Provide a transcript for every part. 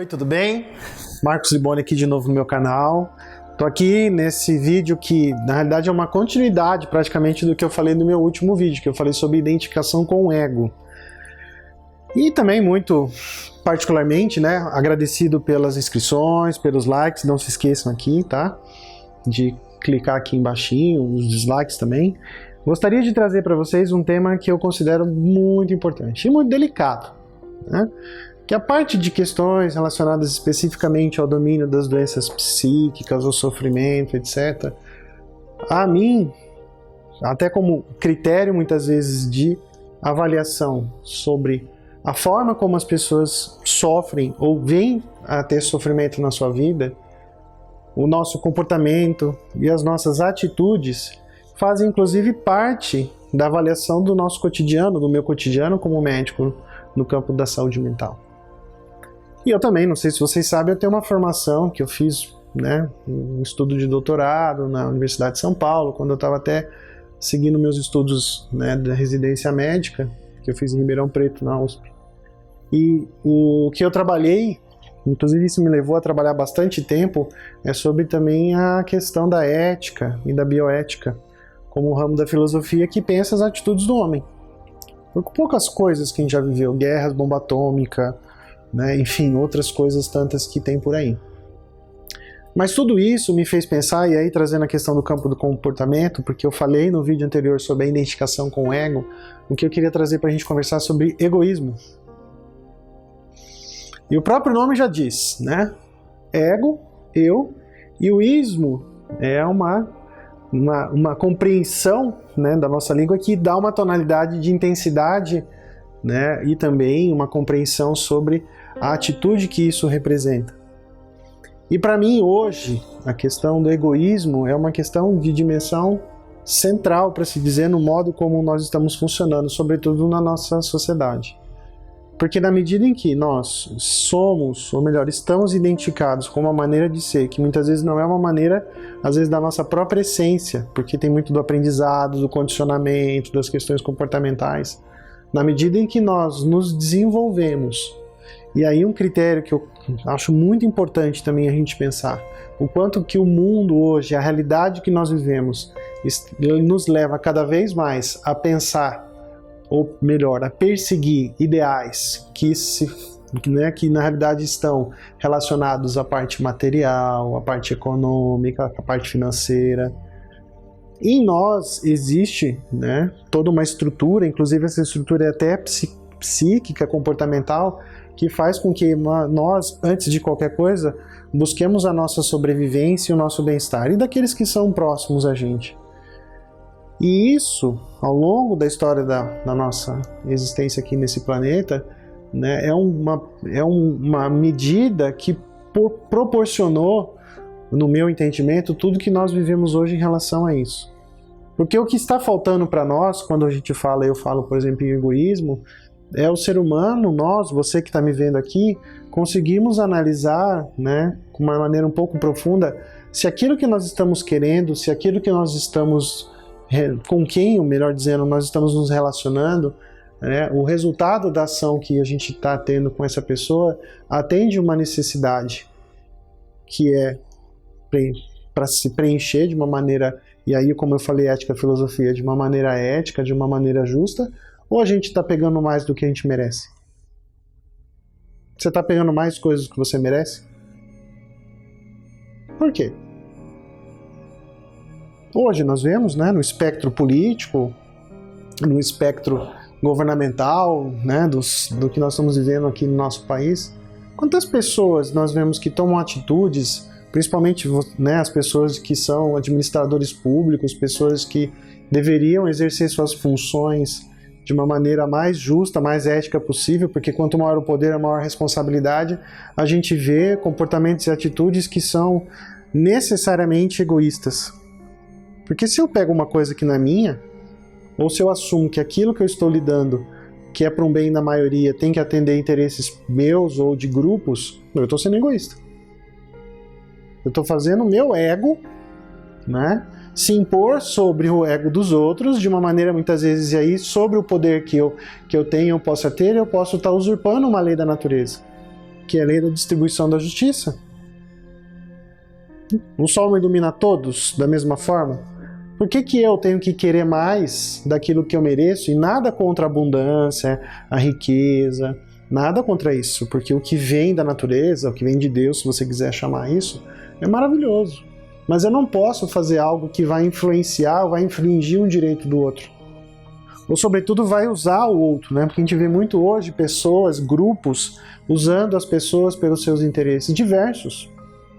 Oi, tudo bem? Marcos Liboni aqui de novo no meu canal. Tô aqui nesse vídeo que na realidade é uma continuidade praticamente do que eu falei no meu último vídeo, que eu falei sobre identificação com o ego. E também muito particularmente, né, agradecido pelas inscrições, pelos likes, não se esqueçam aqui, tá? De clicar aqui embaixinho, os dislikes também. Gostaria de trazer para vocês um tema que eu considero muito importante e muito delicado, né? Que a parte de questões relacionadas especificamente ao domínio das doenças psíquicas, ao sofrimento, etc., a mim, até como critério muitas vezes de avaliação sobre a forma como as pessoas sofrem ou vêm a ter sofrimento na sua vida, o nosso comportamento e as nossas atitudes fazem inclusive parte da avaliação do nosso cotidiano, do meu cotidiano como médico no campo da saúde mental. E eu também, não sei se vocês sabem, eu tenho uma formação que eu fiz, né, um estudo de doutorado na Universidade de São Paulo, quando eu estava até seguindo meus estudos, né, da residência médica, que eu fiz em Ribeirão Preto, na USP. E o que eu trabalhei, inclusive isso me levou a trabalhar bastante tempo, é sobre também a questão da ética e da bioética, como um ramo da filosofia que pensa as atitudes do homem. Por poucas coisas que a gente já viveu, guerras, bomba atômica, né, enfim, outras coisas tantas que tem por aí. Mas tudo isso me fez pensar, e aí trazendo a questão do campo do comportamento, porque eu falei no vídeo anterior sobre a identificação com o ego, o que eu queria trazer para a gente conversar sobre egoísmo. E o próprio nome já diz, né? Ego, eu, e o ismo é uma compreensão, né, da nossa língua que dá uma tonalidade de intensidade, né, e também uma compreensão sobre a atitude que isso representa. E para mim hoje a questão do egoísmo é uma questão de dimensão central, para se dizer, no modo como nós estamos funcionando, sobretudo na nossa sociedade. Porque na medida em que nós somos, ou melhor, estamos identificados com uma maneira de ser, que muitas vezes não é uma maneira, às vezes, da nossa própria essência, porque tem muito do aprendizado, do condicionamento, das questões comportamentais, na medida em que nós nos desenvolvemos. E aí um critério que eu acho muito importante também a gente pensar, o quanto que o mundo hoje, a realidade que nós vivemos, nos leva cada vez mais a pensar, ou melhor, a perseguir ideais que na realidade estão relacionados à parte material, à parte econômica, à parte financeira. Em nós existe, né, toda uma estrutura, inclusive essa estrutura é até psíquica, comportamental, que faz com que nós, antes de qualquer coisa, busquemos a nossa sobrevivência e o nosso bem-estar, e daqueles que são próximos a gente. E isso, ao longo da história da nossa existência aqui nesse planeta, né, é uma medida que proporcionou, no meu entendimento, tudo que nós vivemos hoje em relação a isso. Porque o que está faltando para nós, quando a gente fala, eu falo, por exemplo, em egoísmo, é o ser humano, nós, você que está me vendo aqui, conseguimos analisar, né, com uma maneira um pouco profunda, se aquilo que nós estamos querendo, se aquilo que nós estamos, com quem, ou melhor dizendo, nós estamos nos relacionando, né, o resultado da ação que a gente está tendo com essa pessoa atende uma necessidade que é para se preencher de uma maneira, e aí como eu falei, ética, filosofia, de uma maneira ética, de uma maneira justa, ou a gente está pegando mais do que a gente merece? Você está pegando mais coisas do que você merece? Por quê? Hoje nós vemos, né, no espectro político, no espectro governamental, né, do que nós estamos vivendo aqui no nosso país, quantas pessoas nós vemos que tomam atitudes, principalmente, né, as pessoas que são administradores públicos, pessoas que deveriam exercer suas funções de uma maneira mais justa, mais ética possível, porque quanto maior o poder, a maior a responsabilidade, a gente vê comportamentos e atitudes que são necessariamente egoístas. Porque se eu pego uma coisa que não é minha, ou se eu assumo que aquilo que eu estou lidando, que é para um bem da maioria, tem que atender interesses meus ou de grupos, eu estou sendo egoísta. Eu estou fazendo o meu ego, né, se impor sobre o ego dos outros, de uma maneira muitas vezes, e aí sobre o poder que eu tenho, eu posso ter, eu posso estar usurpando uma lei da natureza, que é a lei da distribuição da justiça. O sol não ilumina todos da mesma forma? Por que que eu tenho que querer mais daquilo que eu mereço? E nada contra a abundância, a riqueza, nada contra isso, porque o que vem da natureza, o que vem de Deus, se você quiser chamar isso, é maravilhoso. Mas eu não posso fazer algo que vai influenciar, vai infringir um direito do outro. Ou, sobretudo, vai usar o outro, né? Porque a gente vê muito hoje pessoas, grupos, usando as pessoas pelos seus interesses diversos.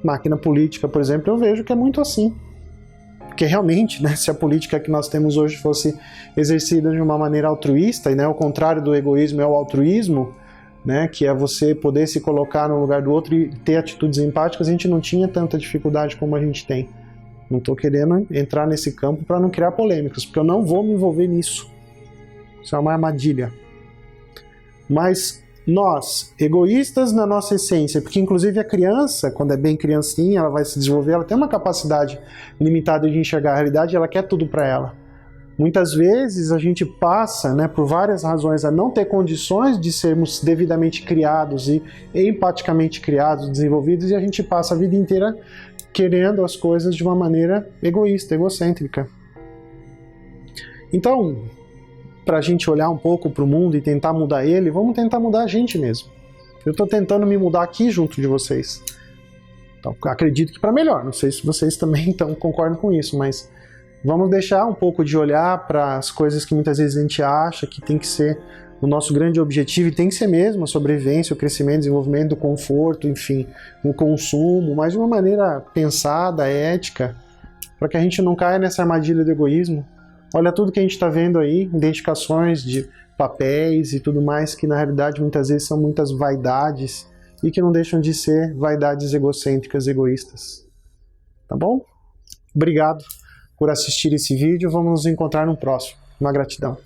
Máquina política, por exemplo, eu vejo que é muito assim. Porque realmente, né, se a política que nós temos hoje fosse exercida de uma maneira altruísta, e né, o contrário do egoísmo é o altruísmo, né, que é você poder se colocar no lugar do outro e ter atitudes empáticas, a gente não tinha tanta dificuldade como a gente tem. Não estou querendo entrar nesse campo para não criar polêmicas, porque eu não vou me envolver nisso. Isso é uma armadilha. Mas nós, egoístas na nossa essência, porque inclusive a criança, quando é bem criancinha, ela vai se desenvolver, ela tem uma capacidade limitada de enxergar a realidade e ela quer tudo para ela. Muitas vezes a gente passa, né, por várias razões, a não ter condições de sermos devidamente criados e empaticamente criados, desenvolvidos, e a gente passa a vida inteira querendo as coisas de uma maneira egoísta, egocêntrica. Então, para a gente olhar um pouco para o mundo e tentar mudar ele, vamos tentar mudar a gente mesmo. Eu estou tentando me mudar aqui junto de vocês. Então, acredito que para melhor. Não sei se vocês também concordam com isso, mas vamos deixar um pouco de olhar para as coisas que muitas vezes a gente acha que tem que ser o nosso grande objetivo, e tem que ser mesmo a sobrevivência, o crescimento, o desenvolvimento, o conforto, enfim, o consumo, mas de uma maneira pensada, ética, para que a gente não caia nessa armadilha do egoísmo. Olha tudo que a gente está vendo aí, identificações de papéis e tudo mais, que na realidade muitas vezes são muitas vaidades e que não deixam de ser vaidades egocêntricas, egoístas. Tá bom? Obrigado por assistir esse vídeo, vamos nos encontrar no próximo. Uma gratidão.